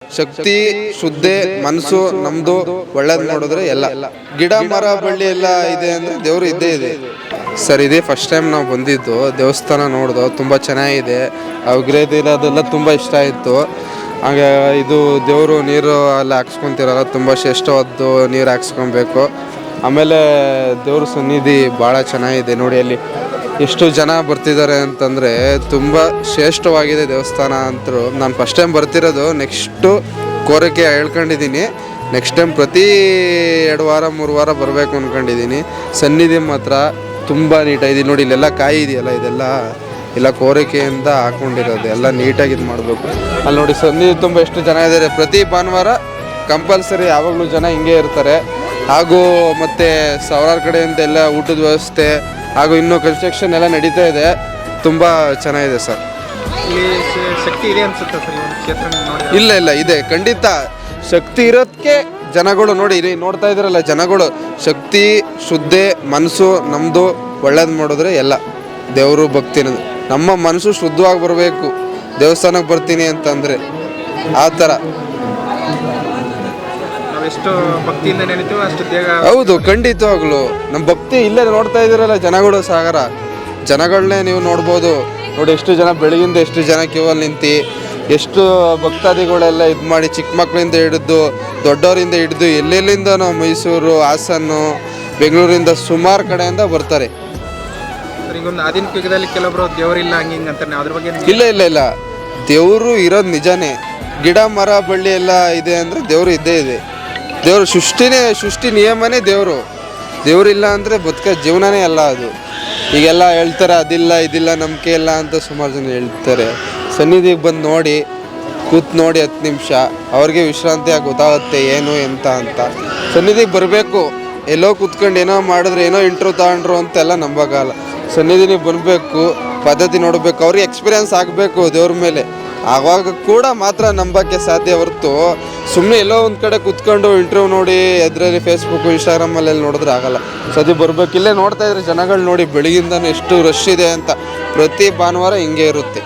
ಶಕ್ತಿ ಶುದ್ಧೆ ಮನಸ್ಸು ನಮ್ದು ಒಳ್ಳೇದು ನೋಡಿದ್ರೆ ಎಲ್ಲ ಗಿಡ ಮರ ಬಳ್ಳಿ ಎಲ್ಲ ಇದೆ ಅಂದ್ರೆ ದೇವರು ಇದ್ದೇ ಇದೆ ಸರ್. ಇದೇ ಫಸ್ಟ್ ಟೈಮ್ ನಾವು ಬಂದಿದ್ದು ದೇವಸ್ಥಾನ ನೋಡ್ದು ತುಂಬ ಚೆನ್ನಾಗಿದೆ. ವಿಗ್ರಹ ಇರೋದೆಲ್ಲ ತುಂಬ ಇಷ್ಟ ಆಯಿತು. ಹಾಗೆ ಇದು ದೇವರು ನೀರು ಎಲ್ಲ ಹಾಕ್ಸ್ಕೊತಿರಲ್ಲ, ತುಂಬ ಶ್ರೇಷ್ಠವಾದ್ದು ನೀರು ಹಾಕ್ಸ್ಕೊಬೇಕು. ಆಮೇಲೆ ದೇವ್ರ ಸನ್ನಿಧಿ ಭಾಳ ಚೆನ್ನಾಗಿದೆ ನೋಡಿ, ಅಲ್ಲಿ ಎಷ್ಟು ಜನ ಬರ್ತಿದ್ದಾರೆ ಅಂತಂದರೆ ತುಂಬ ಶ್ರೇಷ್ಠವಾಗಿದೆ ದೇವಸ್ಥಾನ ಅಂತರೂ. ನಾನು ಫಸ್ಟ್ ಟೈಮ್ ಬರ್ತಿರೋದು, ನೆಕ್ಸ್ಟು ಕೋರಿಕೆ ಹೇಳ್ಕೊಂಡಿದ್ದೀನಿ. ನೆಕ್ಸ್ಟ್ ಟೈಮ್ ಪ್ರತಿ 2 ವಾರ 3 ವಾರ ಬರಬೇಕು ಅಂದ್ಕೊಂಡಿದ್ದೀನಿ. ಸನ್ನಿಧಿ ಮಾತ್ರ ತುಂಬ ನೀಟಾಗಿದೆ ನೋಡಿ. ಇಲ್ಲೆಲ್ಲ ಕಾಯಿ ಇದೆಯಲ್ಲ, ಎಲ್ಲ ಕೋರಿಕೆಯಿಂದ ಹಾಕ್ಕೊಂಡಿರೋದು, ಎಲ್ಲ ನೀಟಾಗಿ ಇದು ಮಾಡಬೇಕು. ಅಲ್ಲಿ ನೋಡಿ ಸನ್ನಿಧಿ ತುಂಬ ಎಷ್ಟು ಜನ ಇದ್ದಾರೆ. ಪ್ರತಿ ಭಾನುವಾರ ಕಂಪಲ್ಸರಿ ಯಾವಾಗಲೂ ಜನ ಹಿಂಗೆ ಇರ್ತಾರೆ. ಹಾಗೂ ಮತ್ತು ಸಾವಿರಾರು ಕಡೆಯಿಂದ ಎಲ್ಲ ಊಟದ ವ್ಯವಸ್ಥೆ ಹಾಗೂ ಇನ್ನೂ ಕನ್ಸ್ಟ್ರಕ್ಷನ್ ಎಲ್ಲ ನಡೀತಾ ಇದೆ. ತುಂಬ ಚೆನ್ನಾಗಿದೆ ಸರ್. ಶಕ್ತಿ ಇದೆ ಅನ್ಸುತ್ತೆ ಸರ್ ಈ ಒಂದು ಕ್ಷೇತ್ರ? ಇಲ್ಲ ಇದೆ, ಖಂಡಿತ ಶಕ್ತಿ ಇರೋದಕ್ಕೆ ಜನಗಳು ನೋಡಿ ಇಲ್ಲಿ ನೋಡ್ತಾ ಇದ್ರಲ್ಲ, ಜನಗಳು ಶಕ್ತಿ ಶುದ್ಧೆ ಮನಸ್ಸು ನಮ್ಮದು ಒಳ್ಳೇದು ಮಾಡಿದ್ರೆ ಎಲ್ಲ ದೇವರು ಭಕ್ತಿ. ನಮ್ಮ ಮನಸ್ಸು ಶುದ್ಧವಾಗಿ ಬರಬೇಕು ದೇವಸ್ಥಾನಕ್ಕೆ ಬರ್ತೀನಿ ಅಂತಂದರೆ, ಆ ಥರ ಎಷ್ಟು ಭಕ್ತಿಯಿಂದ ನೆನೆತೀವೋ ಅಷ್ಟು ಬೇಗ. ಹೌದು, ಖಂಡಿತವಾಗ್ಲು ನಮ್ಮ ಭಕ್ತಿ ಇಲ್ಲೇ ನೋಡ್ತಾ ಇದ್ದೀರಲ್ಲ, ಜನಗಳು ಸಾಗರ ಜನಗಳನ್ನೇ ನೀವು ನೋಡ್ಬೋದು. ನೋಡಿ ಎಷ್ಟು ಜನ ಬೆಳಗಿಂದ ಎಷ್ಟು ಜನ ಕ್ಯೂವಲ್ಲಿ ನಿಂತು, ಎಷ್ಟು ಭಕ್ತಾದಿಗಳೆಲ್ಲ ಇದು ಮಾಡಿ, ಚಿಕ್ಕ ಮಕ್ಕಳಿಂದ ಹಿಡಿದು ದೊಡ್ಡವರಿಂದ ಹಿಡಿದು ಎಲ್ಲೆಲ್ಲಿಂದನೋ ಮೈಸೂರು, ಹಾಸನ್ನು, ಬೆಂಗಳೂರಿಂದ ಸುಮಾರು ಕಡೆಯಿಂದ ಬರ್ತಾರೆ. ಈಗೊಂದು ಆಧುನಿಕ ಯುಗದಲ್ಲಿ ಕೆಲವೊಬ್ರು ದೇವರಿಲ್ಲ ಹಂಗೆ ಅಂತಾರೆ, ಅದ್ರ ಬಗ್ಗೆ ಇಲ್ಲ ದೇವರು ಇರೋದು ನಿಜಾನೇ. ಗಿಡ ಮರ ಬಳ್ಳಿ ಎಲ್ಲ ಇದೆ ಅಂದರೆ ದೇವರು ಇದ್ದೇ ಇದೆ. ದೇವರು ಸೃಷ್ಟಿ ನಿಯಮನೇ ದೇವರಿಲ್ಲ ಅಂದರೆ ಜೀವನನೇ ಅಲ್ಲ ಅದು. ಈಗೆಲ್ಲ ಹೇಳ್ತಾರೆ ಅದಿಲ್ಲ ಇದಿಲ್ಲ ನಂಬಿಕೆ ಇಲ್ಲ ಅಂತ ಸುಮಾರು ಜನ ಹೇಳ್ತಾರೆ. ಸನ್ನಿಧಿಗೆ ಬಂದು ನೋಡಿ, ಕೂತ್ ನೋಡಿ 10 ನಿಮಿಷ, ಅವ್ರಿಗೆ ವಿಶ್ರಾಂತಿಯಾಗಿ ಗೊತ್ತಾಗುತ್ತೆ ಏನು ಎಂತ ಅಂತ. ಸನ್ನಿಧಿಗೆ ಬರಬೇಕು, ಎಲ್ಲೋ ಕೂತ್ಕೊಂಡು ಏನೋ ಮಾಡಿದ್ರೆ ಏನೋ ಇಂಟ್ರೂ ತಗೊಂಡ್ರು ಅಂತೆಲ್ಲ ನಂಬೋಕ್ಕಾಗಲ್ಲ. ಸನ್ನಿಧಿಗೆ ಬರಬೇಕು, ಪದ್ಧತಿ ನೋಡಬೇಕು, ಅವ್ರಿಗೆ ಎಕ್ಸ್ಪೀರಿಯನ್ಸ್ ಆಗಬೇಕು ದೇವ್ರ ಮೇಲೆ. ಆವಾಗ ಕೂಡ ಮಾತ್ರ ನಂಬೋಕ್ಕೆ ಸಾಧ್ಯ ಹೊರತು ಸುಮ್ಮನೆ ಎಲ್ಲೋ ಒಂದು ಕಡೆ ಕುತ್ಕೊಂಡು ಇಂಟರ್ವ್ಯೂ ನೋಡಿ ಅದರಲ್ಲಿ ಫೇಸ್ಬುಕ್ಕು ಇನ್ಸ್ಟಾಗ್ರಾಮಲ್ಲೆಲ್ಲ ನೋಡಿದ್ರೆ ಆಗಲ್ಲ. ಸದಿ ಬರಬೇಕು. ಇಲ್ಲೇ ನೋಡ್ತಾ ಇದ್ರೆ ಜನಗಳು ನೋಡಿ ಬೆಳಗಿಂದನೂ ಎಷ್ಟು ರಶ್ ಇದೆ ಅಂತ. ಪ್ರತಿ ಭಾನುವಾರ ಹಿಂಗೆ ಇರುತ್ತೆ.